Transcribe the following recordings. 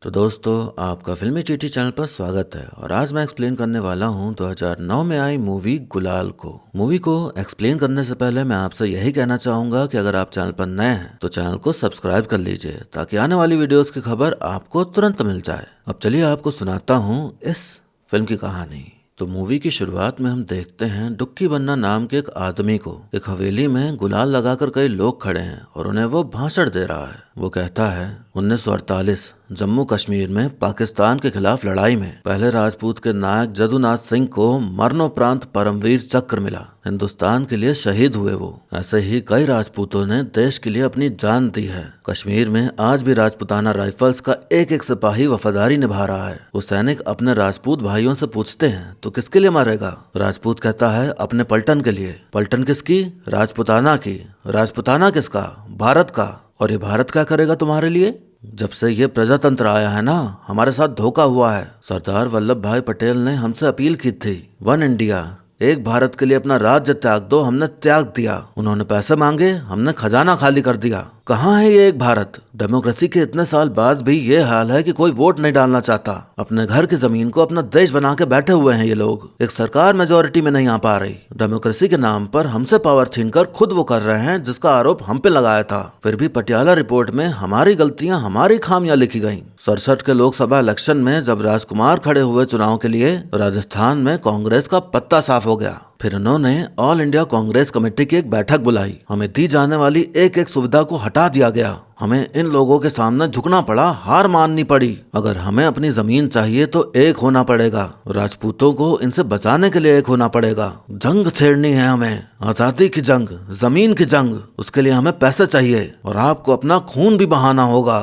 तो दोस्तों, आपका फिल्मी चीटी चैनल पर स्वागत है और आज मैं एक्सप्लेन करने वाला हूं 2009 में आई मूवी गुलाल को। मूवी को एक्सप्लेन करने से पहले मैं आपसे यही कहना चाहूंगा कि अगर आप चैनल पर नए हैं तो चैनल को सब्सक्राइब कर लीजिए ताकि आने वाली वीडियोस की खबर आपको तुरंत मिल जाए। अब चलिए आपको सुनाता हूँ इस फिल्म की कहानी। तो मूवी की शुरुआत में हम देखते हैं डुक्की बन्ना नाम के एक आदमी को एक हवेली में गुलाल लगाकर कई लोग खड़े हैं और उन्हें वो भाषण दे रहा है। वो कहता है 1948 जम्मू कश्मीर में पाकिस्तान के खिलाफ लड़ाई में पहले राजपूत के नायक जदुनाथ सिंह को मरणोपरांत परमवीर चक्र मिला। हिंदुस्तान के लिए शहीद हुए वो। ऐसे ही कई राजपूतों ने देश के लिए अपनी जान दी है। कश्मीर में आज भी राजपूताना राइफल्स का एक एक सिपाही वफादारी निभा रहा है। वो सैनिक अपने राजपूत भाइयों से पूछते हैं तो किसके लिए मारेगा? राजपूत कहता है अपने पलटन के लिए। पलटन किसकी? राजपूताना की। राजपूताना किसका? भारत का। और ये भारत क्या करेगा तुम्हारे लिए? जब से ये प्रजातंत्र आया है ना, हमारे साथ धोखा हुआ है। सरदार वल्लभ भाई पटेल ने हमसे अपील की थी, वन इंडिया, एक भारत के लिए अपना राज्य त्याग दो। हमने त्याग दिया। उन्होंने पैसे मांगे, हमने खजाना खाली कर दिया। कहाँ है ये एक भारत? डेमोक्रेसी के इतने साल बाद भी ये हाल है कि कोई वोट नहीं डालना चाहता। अपने घर की जमीन को अपना देश बना के बैठे हुए हैं ये लोग। एक सरकार मेजोरिटी में नहीं आ पा रही। डेमोक्रेसी के नाम पर हमसे पावर छीनकर खुद वो कर रहे हैं जिसका आरोप हम पे लगाया था। फिर भी पटियाला रिपोर्ट में हमारी गलतियां, हमारी खामियां लिखी गयी। 67 के लोकसभा इलेक्शन में जब राजकुमार खड़े हुए चुनाव के लिए, राजस्थान में कांग्रेस का पत्ता साफ हो गया। फिर उन्होंने ऑल इंडिया कांग्रेस कमेटी की एक बैठक बुलाई। हमें दी जाने वाली एक एक सुविधा को हटा दिया गया। हमें इन लोगों के सामने झुकना पड़ा, हार माननी पड़ी। अगर हमें अपनी जमीन चाहिए तो एक होना पड़ेगा। राजपूतों को इनसे बचाने के लिए एक होना पड़ेगा। जंग छेड़नी है हमें, आजादी की जंग, जमीन की जंग। उसके लिए हमें पैसे चाहिए और आपको अपना खून भी बहाना होगा।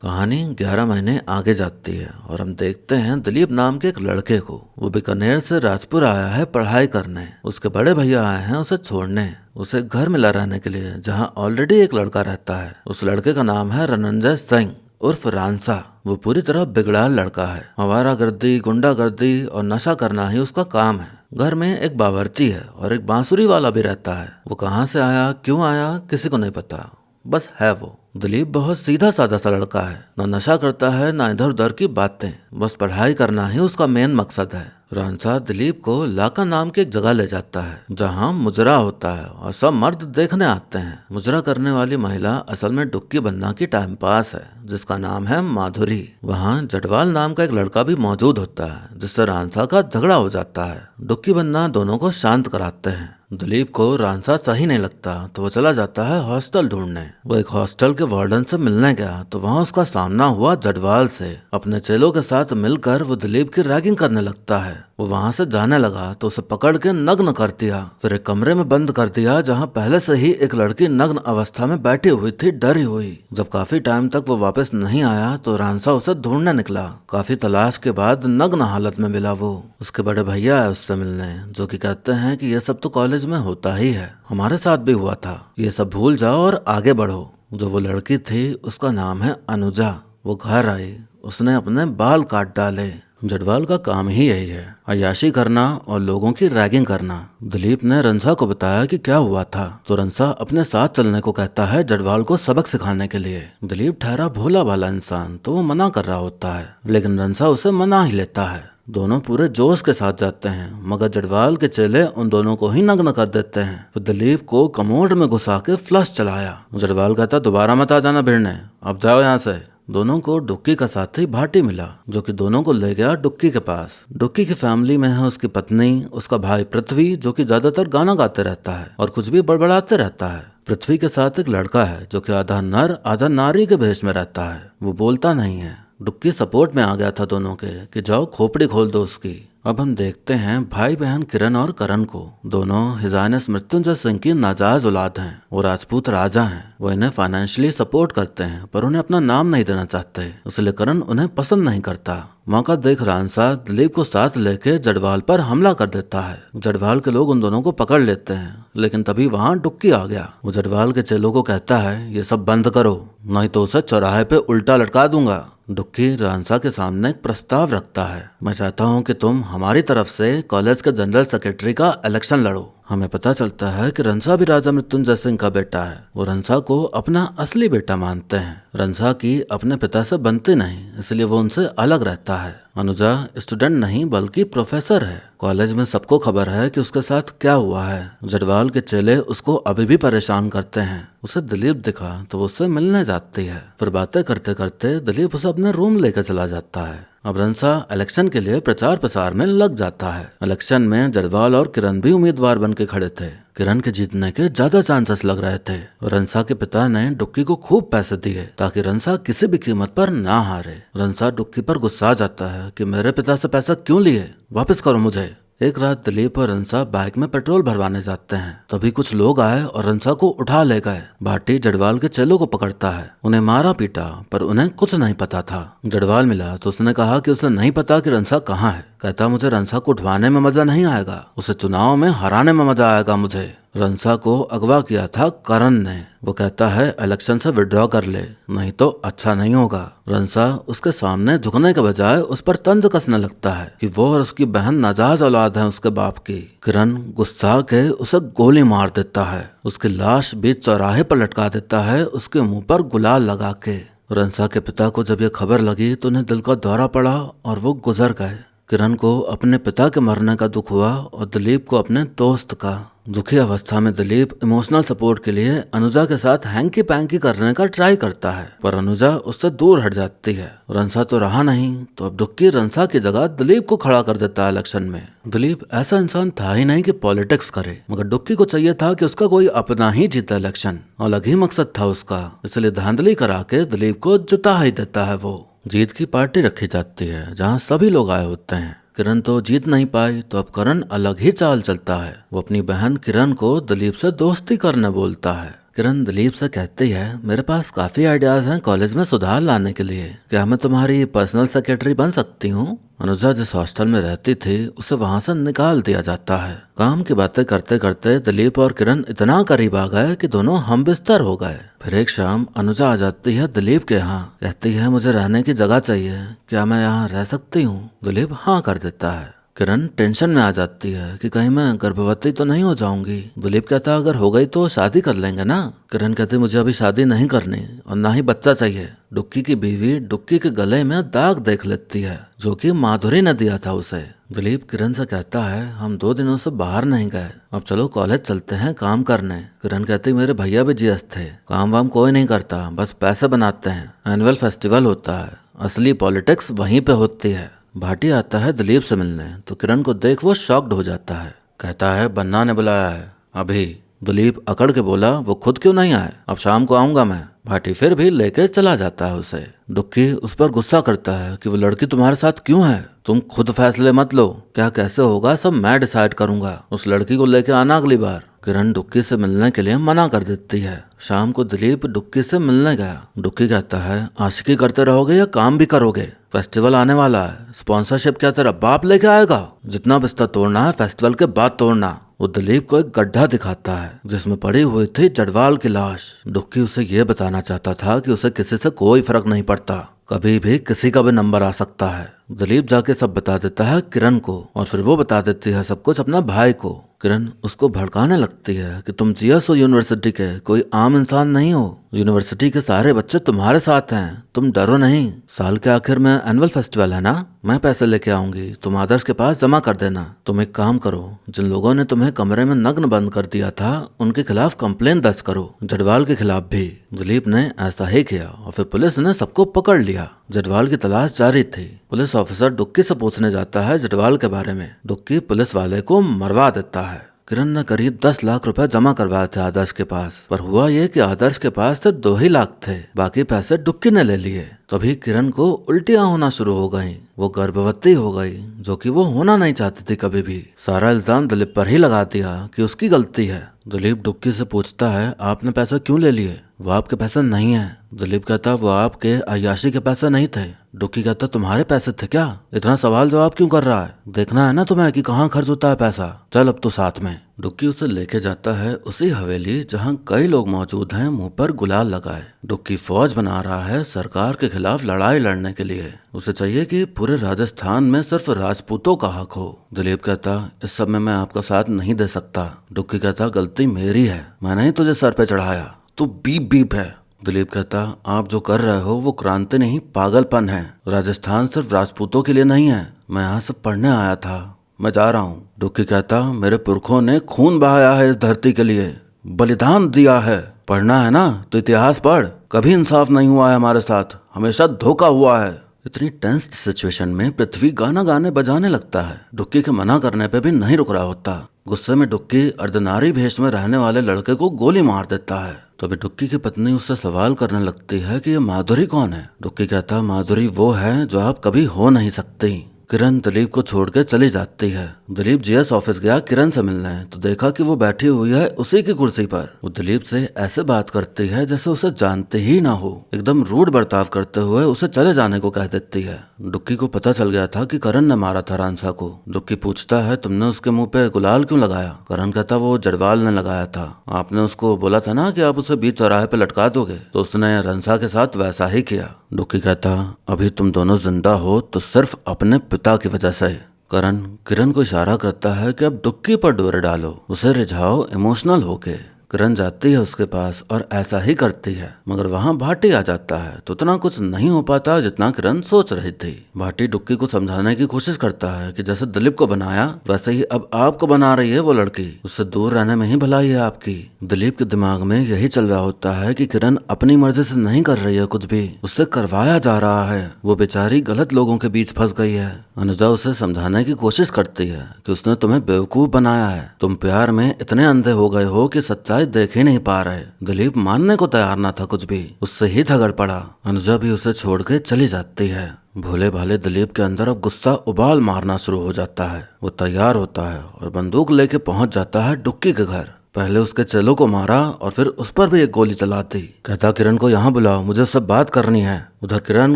कहानी 11 महीने आगे जाती है और हम देखते हैं दिलीप नाम के एक लड़के को। वो बीकानेर से राजपुर आया है पढ़ाई करने। उसके बड़े भैया आए हैं उसे छोड़ने, उसे घर मिला रहने के लिए जहाँ ऑलरेडी एक लड़का रहता है। उस लड़के का नाम है रनंजय सिंह उर्फ रांसा। वो पूरी तरह बिगड़ा लड़का है। आवारागर्दी, गुंडागर्दी और नशा करना ही उसका काम है। घर में एक बावर्ची है और एक बांसुरी वाला भी रहता है। वो कहाँ से आया, क्यों आया, किसी को नहीं पता, बस है वो। दिलीप बहुत सीधा साधा सा लड़का है। ना नशा करता है, ना इधर उधर की बातें। बस पढ़ाई करना ही उसका मेन मकसद है। रांसा दिलीप को लाका नाम की एक जगह ले जाता है जहाँ मुजरा होता है और सब मर्द देखने आते हैं। मुजरा करने वाली महिला असल में डुक्की बन्ना की टाइम पास है जिसका नाम है माधुरी। वहाँ जटवाल नाम का एक लड़का भी मौजूद होता है जिससे रांसा का झगड़ा हो जाता है। डुक्की बन्ना दोनों को शांत कराते हैं। दिलीप को रांसा सही नहीं लगता तो वो चला जाता है हॉस्टल ढूंढने। वो एक हॉस्टल के वार्डन से मिलने गया तो वहाँ उसका सामना हुआ जटवाल से। अपने चेलों के साथ मिलकर वो दिलीप की रैगिंग करने लगता है। वो वहाँ से जाने लगा तो उसे पकड़ के नग्न कर दिया। फिर एक कमरे में बंद कर दिया जहाँ पहले से ही एक लड़की नग्न अवस्था में बैठी हुई थी, डरी हुई। जब काफी टाइम तक वो वापस नहीं आया तो रांसा उसे ढूंढने निकला। काफी तलाश के बाद नग्न हालत में मिला वो। उसके बड़े भैया है उससे मिलने, जो कि कहते हैं कि ये सब तो कॉलेज में होता ही है, हमारे साथ भी हुआ था, ये सब भूल जाओ और आगे बढ़ो। जो वो लड़की थी उसका नाम है अनुजा। वो घर आई, उसने अपने बाल काट डाले। जटवाल का काम ही यही है, अय्याशी करना और लोगों की रैगिंग करना। दिलीप ने रंसा को बताया कि क्या हुआ था तो रंसा अपने साथ चलने को कहता है जटवाल को सबक सिखाने के लिए। दिलीप ठहरा भोला भाला इंसान तो वो मना कर रहा होता है, लेकिन रंसा उसे मना ही लेता है। दोनों पूरे जोश के साथ जाते हैं मगर जटवाल के चेले उन दोनों को ही नग्न कर देते हैं। फिर दिलीप को कमोड में घुसा के फ्लश चलाया। जटवाल कहता दोबारा मत आ जाना भिड़ने, अब जाओ यहाँ से। दोनों को डुक्की का साथी भाटी मिला जो कि दोनों को ले गया डुक्की के पास। डुक्की की फैमिली में है उसकी पत्नी, उसका भाई पृथ्वी जो कि ज्यादातर गाना गाते रहता है और कुछ भी बड़बड़ाते रहता है। पृथ्वी के साथ एक लड़का है जो कि आधा नर आधा नारी के भेष में रहता है। वो बोलता नहीं है। डुक्की सपोर्ट में आ गया था दोनों के कि जाओ खोपड़ी खोल दो उसकी। अब हम देखते हैं भाई बहन किरण और करण को। दोनों हिजानस मृत्युंजय सिंह की नाजायज औलाद हैं। वो राजपूत राजा हैं। वो इन्हें फाइनेंशियली सपोर्ट करते हैं पर उन्हें अपना नाम नहीं देना चाहते, इसलिए करण उन्हें पसंद नहीं करता। मौका देख रांसा दिलीप को साथ लेके जटवाल पर हमला कर देता है। जटवाल के लोग उन दोनों को पकड़ लेते हैं लेकिन तभी वहाँ डुक्की आ गया। वो जटवाल के चेलों को कहता है ये सब बंद करो नहीं तो उसे चौराहे पे उल्टा लटका दूंगा। डुक्की रांसा के सामने एक प्रस्ताव रखता है, मैं चाहता हूँ कि तुम हमारी तरफ से कॉलेज के जनरल सेक्रेटरी का इलेक्शन लड़ो। हमें पता चलता है कि रंसा भी राजा मृत्युंजय सिंह का बेटा है। वो रंसा को अपना असली बेटा मानते हैं। रंसा की अपने पिता से बनती नहीं, इसलिए वो उनसे अलग रहता है। अनुजा स्टूडेंट नहीं बल्कि प्रोफेसर है। कॉलेज में सबको खबर है कि उसके साथ क्या हुआ है। जडवाल के चेले उसको अभी भी परेशान करते हैं। उसे दिलीप दिखा तो वो उससे मिलने जाती है। फिर बातें करते करते दिलीप उसे अपने रूम लेकर चला जाता है। अब रंसा इलेक्शन के लिए प्रचार प्रसार में लग जाता है। इलेक्शन में जडवाल और किरण भी उम्मीदवार बन के खड़े थे। किरण के जीतने के ज्यादा चांसेस लग रहे थे। रंसा के पिता ने डुक्की को खूब पैसे दिए ताकि रंसा किसी भी कीमत पर ना हारे। रंसा डुक्की पर गुस्सा जाता है कि मेरे पिता से पैसा क्यों लिए, वापस करो मुझे। एक रात दिलीप और रंसा बाइक में पेट्रोल भरवाने जाते हैं। तभी कुछ लोग आए और रंसा को उठा ले गए। भाटी जडवाल के चेलों को पकड़ता है। उन्हें मारा पीटा, पर उन्हें कुछ नहीं पता था। जडवाल मिला तो उसने कहा कि उसे नहीं पता कि रंसा कहाँ है। कहता मुझे रंसा को उठवाने में मजा नहीं आएगा, उसे चुनाव में हराने में मजा आएगा मुझे। रंसा को अगवा किया था करण ने। वो कहता है इलेक्शन से विड्रॉ कर ले, नहीं तो अच्छा नहीं होगा। रंसा उसके सामने झुकने के बजाय उस पर तंज कसने लगता है कि वो और उसकी बहन नाजायज औलाद है उसके बाप की। किरण गुस्सा के उसे गोली मार देता है। उसकी लाश बीच चौराहे पर लटका देता है, उसके मुंह पर गुलाल लगा के। रंसा के पिता को जब ये खबर लगी तो उन्हें दिल का दौरा पड़ा और वो गुजर गए। किरण को अपने पिता के मरने का दुख हुआ और दिलीप को अपने दोस्त का। दुखी अवस्था में दिलीप इमोशनल सपोर्ट के लिए अनुजा के साथ हैंकी पैंकी करने का ट्राई करता है, पर अनुजा उससे दूर हट जाती है। रंसा तो रहा नहीं तो अब डुक्की रंसा की जगह दिलीप को खड़ा कर देता है इलेक्शन में। दिलीप ऐसा इंसान था ही नहीं कि पॉलिटिक्स करे, मगर डुक्की को चाहिए था कि उसका कोई अपना ही जीता इलेक्शन। अलग ही मकसद था उसका, इसलिए धांधली करा के दिलीप को जिता ही देता है। वो जीत की पार्टी रखी जाती है जहाँ सभी लोग आए होते हैं। किरण तो जीत नहीं पाई तो अब करण अलग ही चाल चलता है। वो अपनी बहन किरण को दिलीप से दोस्ती करने बोलता है। किरण दिलीप से कहती है मेरे पास काफी आइडियाज हैं कॉलेज में सुधार लाने के लिए, क्या मैं तुम्हारी पर्सनल सेक्रेटरी बन सकती हूँ। अनुजा जिस हॉस्टल में रहती थी उसे वहाँ से निकाल दिया जाता है। काम की बातें करते करते दिलीप और किरण इतना करीब आ गए कि दोनों हम बिस्तर हो गए। फिर एक शाम अनुजा आ जाती है दिलीप के यहाँ। कहती है मुझे रहने की जगह चाहिए, क्या मैं यहाँ रह सकती हूँ। दिलीप हाँ कर देता है। किरण टेंशन में आ जाती है कि कहीं मैं गर्भवती तो नहीं हो जाऊंगी। दिलीप कहता अगर हो गई तो शादी कर लेंगे ना। किरण कहती मुझे अभी शादी नहीं करनी और ना ही बच्चा चाहिए। डुक्की की बीवी डुक्की के गले में दाग देख लेती है जो कि माधुरी ने दिया था उसे। दिलीप किरण से कहता है हम 2 दिनों से बाहर नहीं गए, अब चलो कॉलेज चलते हैं काम करने। किरण कहती मेरे भैया भी जीएस थे, काम वाम कोई नहीं करता, बस पैसे बनाते हैं। एनुअल फेस्टिवल होता है, असली पॉलिटिक्स वहीं पे होती है। भाटी आता है दिलीप से मिलने तो किरण को देख वो शॉक्ड हो जाता है। कहता है बन्ना ने बुलाया है अभी। दिलीप अकड़ के बोला वो खुद क्यों नहीं आए, अब शाम को आऊंगा मैं। भाटी फिर भी लेके चला जाता है उसे। डुक्की उस पर गुस्सा करता है कि वो लड़की तुम्हारे साथ क्यों है, तुम खुद फैसले मत लो, क्या कैसे होगा सब मैं डिसाइड करूंगा, उस लड़की को लेके आना अगली बार। किरण डुक्की से मिलने के लिए मना कर देती है। शाम को दिलीप डुक्की से मिलने गया। डुक्की कहता है आशिकी करते रहोगे या काम भी करोगे, फेस्टिवल आने वाला है, स्पॉन्सरशिप क्या तेरा बाप लेके आएगा, जितना बिस्तर तोड़ना है फेस्टिवल के बाद तोड़ना। वो दिलीप को एक गड्ढा दिखाता है जिसमें पड़ी हुई थी जडवाल की लाश। डुक्की उसे ये बताना चाहता था कि उसे किसी से कोई फर्क नहीं पड़ता, कभी भी किसी का भी नंबर आ सकता है। दिलीप जाके सब बता देता है किरण को और फिर वो बता देती है सब कुछ अपना भाई को। किरण उसको भड़काने लगती है कि तुम जीएस हो यूनिवर्सिटी के, कोई आम इंसान नहीं हो, यूनिवर्सिटी के सारे बच्चे तुम्हारे साथ हैं, तुम डरो नहीं। साल के आखिर में एनुअल फेस्टिवल है ना, मैं पैसे लेके आऊंगी, तुम आदर्श के पास जमा कर देना। तुम एक काम करो, जिन लोगों ने तुम्हें कमरे में नग्न बंद कर दिया था उनके खिलाफ कंप्लेन दर्ज करो, जडवाल के खिलाफ भी। दिलीप ने ऐसा ही किया और फिर पुलिस ने सबको पकड़ लिया। जडवाल की तलाश जारी थी। पुलिस ऑफिसर डुक्की से पूछने जाता है जडवाल के बारे में। डुक्की पुलिस वाले को मरवा देता है। किरण ने करीब 10 लाख रुपए जमा करवाए थे आदर्श के पास, पर हुआ ये कि आदर्श के पास सिर्फ 2 ही लाख थे, बाकी पैसे डुक्की ने ले लिए। तभी किरण को उल्टियां होना शुरू हो गईं। वो गर्भवती हो गई, जो कि वो होना नहीं चाहती थी कभी भी। सारा इल्जाम दिलीप पर ही लगा दिया कि उसकी गलती है। दिलीप डुक्की से पूछता है आपने पैसे क्यों ले लिए, वो आपके पैसे नहीं है। दिलीप कहता वो आपके अय्याशी के पैसे नहीं थे, डुक्की कहता तुम्हारे पैसे थे क्या? इतना सवाल जवाब क्यों कर रहा है? देखना है ना तुम्हें कि कहाँ खर्च होता है पैसा। चल अब तो साथ में। डुक्की उसे लेके जाता है उसी हवेली जहाँ कई लोग मौजूद हैं मुंह पर गुलाल लगाए। डुक्की फौज बना रहा है सरकार के खिलाफ लड़ाई लड़ने के लिए। उसे चाहिए कि पूरे राजस्थान में सिर्फ राजपूतों का हक हो। दिलीप कहता इस सब में मैं आपका साथ नहीं दे सकता। डुक्की कहता गलती मेरी है, मैंने ही तुझे सर पे चढ़ाया, तू बीप बीप है। दिलीप कहता आप जो कर रहे हो वो क्रांति नहीं पागलपन है। राजस्थान सिर्फ राजपूतों के लिए नहीं है। मैं यहाँ से पढ़ने आया था, मैं जा रहा हूँ। डुक्की कहता मेरे पुरखों ने खून बहाया है इस धरती के लिए, बलिदान दिया है। पढ़ना है ना तो इतिहास पढ़। कभी इंसाफ नहीं हुआ है हमारे साथ, हमेशा धोखा हुआ है। इतनी टेंस्ड सिचुएशन में पृथ्वी गाना गाने बजाने लगता है। डुक्की के मना करने पे भी नहीं रुक रहा होता। गुस्से में डुक्की अर्धनारी भेष में रहने वाले लड़के को गोली मार देता है। तो अभी डुक्की की पत्नी उससे सवाल करने लगती है कि ये माधुरी कौन है। डुक्की कहता माधुरी वो है जो आप कभी हो नहीं सकती। किरण दिलीप को छोड़ के चली जाती है। दिलीप जीएस ऑफिस गया किरण से मिलने, तो देखा कि वो बैठी हुई है उसी की कुर्सी पर। वो दिलीप से ऐसे बात करती है जैसे उसे जानते ही ना हो। एकदम रूड बर्ताव करते हुए उसे चले जाने को कह देती है। डुक्की को पता चल गया था कि करण ने मारा था रांसा को। डुक्की पूछता है तुमने उसके मुंह पे गुलाल क्यों लगाया? करण कहता वो जरवाल ने लगाया था। आपने उसको बोला था ना कि आप उसे बीच चौराहे पे लटका दोगे, तो उसने रंसा के साथ वैसा ही किया। डुक्की कहता अभी तुम दोनों जिंदा हो तो सिर्फ अपने पिता की वजह से। करण किरण को इशारा करता है कि अब डुक्की पर डोरे डालो, उसे रिझाओ इमोशनल होके। किरण जाती है उसके पास और ऐसा ही करती है, मगर वहाँ भाटी आ जाता है तो उतना कुछ नहीं हो पाता जितना किरण सोच रही थी। भाटी डुक्की को समझाने की कोशिश करता है कि जैसे दिलीप को बनाया वैसे ही अब आपको बना रही है वो लड़की, उससे दूर रहने में ही भलाई है आपकी। दिलीप के दिमाग में यही चल रहा होता है कि किरण अपनी मर्जी से नहीं कर रही है कुछ भी, उससे करवाया जा रहा है। वो बेचारी गलत लोगों के बीच फंस गई है। अनुजा उसे समझाने की कोशिश करती है कि उसने तुम्हें बेवकूफ बनाया है, तुम प्यार में इतने अंधे हो गए हो कि सच्चाई देख ही नहीं पा रहे। दिलीप मानने को तैयार ना था कुछ भी, उससे ही झगड़ पड़ा। अनुजा भी उसे छोड़ के चली जाती है। भोले भाले दिलीप के अंदर अब गुस्सा उबाल मारना शुरू हो जाता है। वो तैयार होता है और बंदूक लेके पहुंच जाता है डुक्की के घर। पहले उसके चेलों को मारा और फिर उस पर भी एक गोली चला दी। कहता किरण को यहाँ बुलाओ, मुझे सब बात करनी है। उधर किरण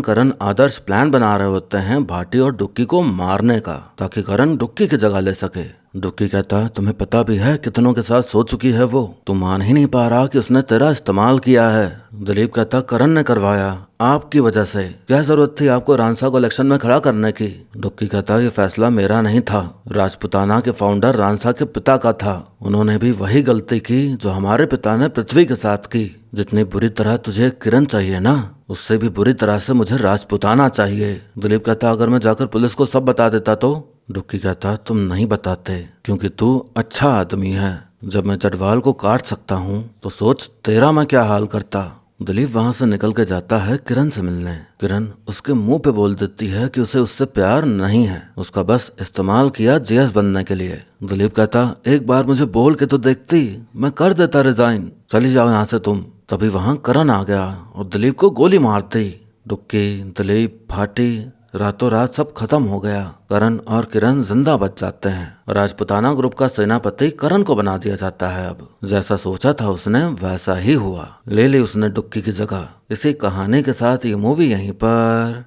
करण आदर्श प्लान बना रहे होते हैं भाटी और डुक्की को मारने का, ताकि करण डुक्की की जगह ले सके। डुक्की कहता तुम्हें पता भी है कितनों के साथ सो चुकी है वो, तू मान ही नहीं पा रहा कि उसने तेरा इस्तेमाल किया है। दिलीप कहता करण ने करवाया, आपकी वजह से। क्या जरूरत थी आपको रांसा को इलेक्शन में खड़ा करने की? डुक्की कहता ये फैसला मेरा नहीं था, राजपुताना के फाउंडर रांसा के पिता का था। उन्होंने भी वही गलती की जो हमारे पिता ने पृथ्वी के साथ की। जितनी बुरी तरह तुझे किरण चाहिए ना, उससे भी बुरी तरह से मुझे राजपुताना चाहिए। दिलीप कहता अगर मैं जाकर पुलिस को सब बता देता तो? डुक्की कहता तुम नहीं बताते क्योंकि तू अच्छा आदमी है। जब मैं जटवाल को काट सकता हूँ तो सोच तेरा मैं क्या हाल करता। दिलीप वहां से निकल के जाता है किरण से मिलने। किरण उसके मुंह पे बोल देती है कि उसे उससे प्यार नहीं है, उसका बस इस्तेमाल किया जीएस बनने के लिए। दिलीप कहता एक बार मुझे बोल के तो देखती, मैं कर देता रिजाइन, चली जाओ यहाँ से तुम। तभी वहां करण आ गया और दिलीप को गोली मार दी। डुक्की दिलीप भाटी रातों रात सब खत्म हो गया। करण और किरण जिंदा बच जाते हैं। राजपुताना ग्रुप का सेनापति करण को बना दिया जाता है। अब जैसा सोचा था उसने वैसा ही हुआ, ले ली उसने डुक्की की जगह। इसी कहानी के साथ ये मूवी यहीं पर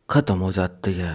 खत्म हो जाती है।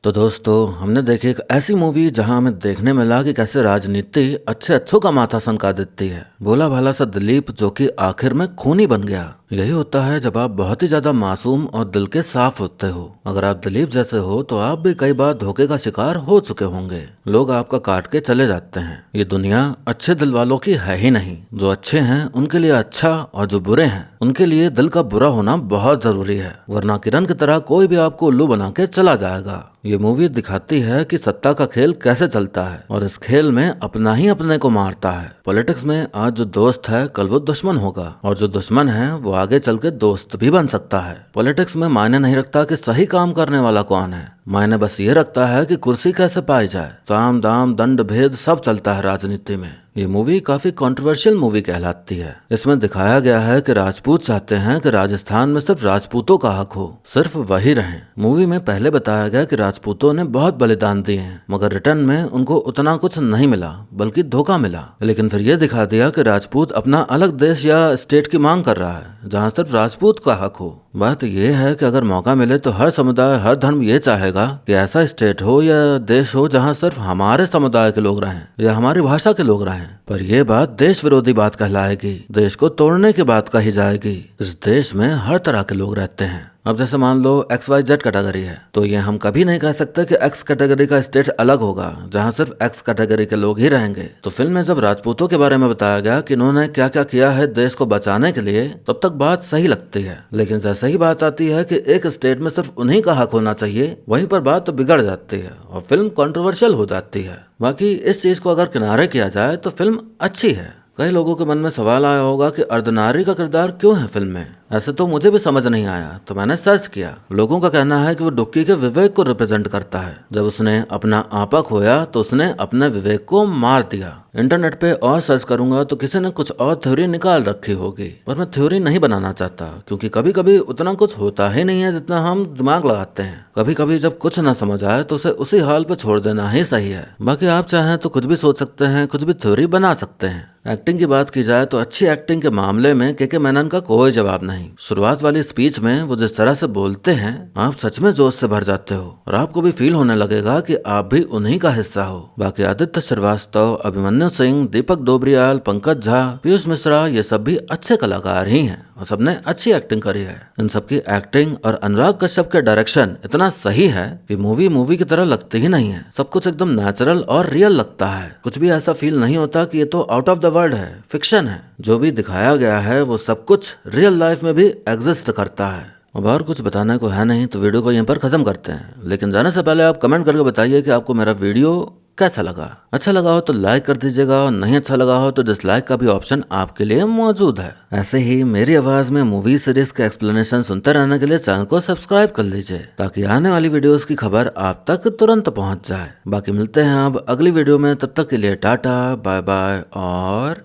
तो दोस्तों हमने देखी एक ऐसी मूवी जहां हमें देखने मिला कि कैसे राजनीति अच्छे अच्छों का माथा सनका देती है। भोला भाला सा दिलीप जो कि आखिर में खूनी बन गया। यही होता है जब आप बहुत ही ज्यादा मासूम और दिल के साफ होते हो। अगर आप दिलीप जैसे हो तो आप भी कई बार धोखे का शिकार हो चुके होंगे। लोग आपका काट के चले जाते हैं। ये दुनिया अच्छे दिल वालों की है ही नहीं। जो अच्छे हैं उनके लिए अच्छा और जो बुरे हैं उनके लिए दिल का बुरा होना बहुत जरूरी है, वरना किरण की तरह कोई भी आपको उल्लू बना के चला जाएगा। ये मूवी दिखाती है कि सत्ता का खेल कैसे चलता है और इस खेल में अपना ही अपने को मारता है। पॉलिटिक्स में आज जो दोस्त है कल वो दुश्मन होगा और जो दुश्मन है वो आगे चल के दोस्त भी बन सकता है। पॉलिटिक्स में मायने नहीं रखता कि सही काम करने वाला कौन है, मायने बस ये रखता है कि कुर्सी कैसे पाई जाए। साम दाम दंड भेद सब चलता है राजनीति में। ये मूवी काफी कंट्रोवर्शियल मूवी कहलाती है। इसमें दिखाया गया है कि राजपूत चाहते हैं कि राजस्थान में सिर्फ राजपूतों का हक हो, सिर्फ वही रहें। मूवी में पहले बताया गया कि राजपूतों ने बहुत बलिदान दिए हैं मगर रिटर्न में उनको उतना कुछ नहीं मिला बल्कि धोखा मिला। लेकिन फिर ये दिखा दिया कि राजपूत अपना अलग देश या स्टेट की मांग कर रहा है जहाँ सिर्फ राजपूत का हक हो। बात यह है कि अगर मौका मिले तो हर समुदाय, हर धर्म ये चाहेगा कि ऐसा स्टेट हो या देश हो जहां सिर्फ हमारे समुदाय के लोग रहें या हमारी भाषा के लोग रहें। पर यह बात देश विरोधी बात कहलाएगी, देश को तोड़ने की बात कही जाएगी। इस देश में हर तरह के लोग रहते हैं। अब जैसे मान लो XYZ कैटेगरी है, तो ये हम कभी नहीं कह सकते कि X कैटेगरी का स्टेट अलग होगा जहां सिर्फ X कैटेगरी के लोग ही रहेंगे। तो फिल्म में जब राजपूतों के बारे में बताया गया कि इन्होंने क्या क्या किया है देश को बचाने के लिए, तब तक बात सही लगती है। लेकिन जैसे ही बात आती है कि एक स्टेट में सिर्फ उन्हीं का हक होना चाहिए, वहीं पर बात तो बिगड़ जाती है और फिल्म कंट्रोवर्शियल हो जाती है। बाकी इस चीज को अगर किनारे किया जाए तो फिल्म अच्छी है। कई लोगों के मन में सवाल आया होगा कि अर्धनारी का किरदार क्यों है फिल्म में। ऐसे तो मुझे भी समझ नहीं आया, तो मैंने सर्च किया। लोगों का कहना है कि वो डुक्की के विवेक को रिप्रेजेंट करता है। जब उसने अपना आपा खोया तो उसने अपने विवेक को मार दिया। इंटरनेट पे और सर्च करूंगा तो किसी ने कुछ और थ्योरी निकाल रखी होगी, पर मैं थ्योरी नहीं बनाना चाहता, क्योंकि कभी कभी उतना कुछ होता ही नहीं है जितना हम दिमाग लगाते हैं। कभी कभी जब कुछ ना समझ आए तो उसे उसी हाल पे छोड़ देना ही सही है। बाकी आप चाहें तो कुछ भी सोच सकते हैं, कुछ भी थ्योरी बना सकते हैं। एक्टिंग की बात की जाए तो अच्छी एक्टिंग के मामले में के मेनन का कोई जवाब नहीं। शुरुआत वाली स्पीच में वो जिस तरह से बोलते हैं, आप सच में जोश से भर जाते हो और आपको भी फील होने लगेगा कि आप भी उन्हीं का हिस्सा हो। बाकी आदित्य श्रीवास्तव, अभिमन्यु सिंह, दीपक डोबरियाल, पंकज झा, पीयूष मिश्रा, ये सब भी अच्छे कलाकार ही हैं और सबने अच्छी एक्टिंग करी है। इन सबकी एक्टिंग और अनुराग कश्यप के डायरेक्शन इतना सही है कि मूवी की तरह लगती ही नहीं है। सब कुछ एकदम नेचुरल और रियल लगता है। कुछ भी ऐसा फील नहीं होता कि ये तो आउट ऑफ द वर्ल्ड है, फिक्शन है। जो भी दिखाया गया है वो सब कुछ रियल लाइफ में भी एग्जिस्ट करता है। अब और कुछ बताने को है नहीं, तो वीडियो को यहीं पर खत्म करते हैं। लेकिन जाने से पहले आप कमेंट करके बताइए कि आपको मेरा वीडियो कैसा लगा। अच्छा लगा हो तो लाइक कर दीजिएगा और नहीं अच्छा लगा हो तो डिसलाइक का भी ऑप्शन आपके लिए मौजूद है। ऐसे ही मेरी आवाज में मूवी सीरीज के एक्सप्लेनेशन सुनते रहने के लिए चैनल को सब्सक्राइब कर लीजिए, ताकि आने वाली वीडियोस की खबर आप तक तुरंत पहुंच जाए। बाकी मिलते हैं अब अगली वीडियो में, तब तक के लिए टाटा, बाय बाय और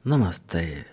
नमस्ते।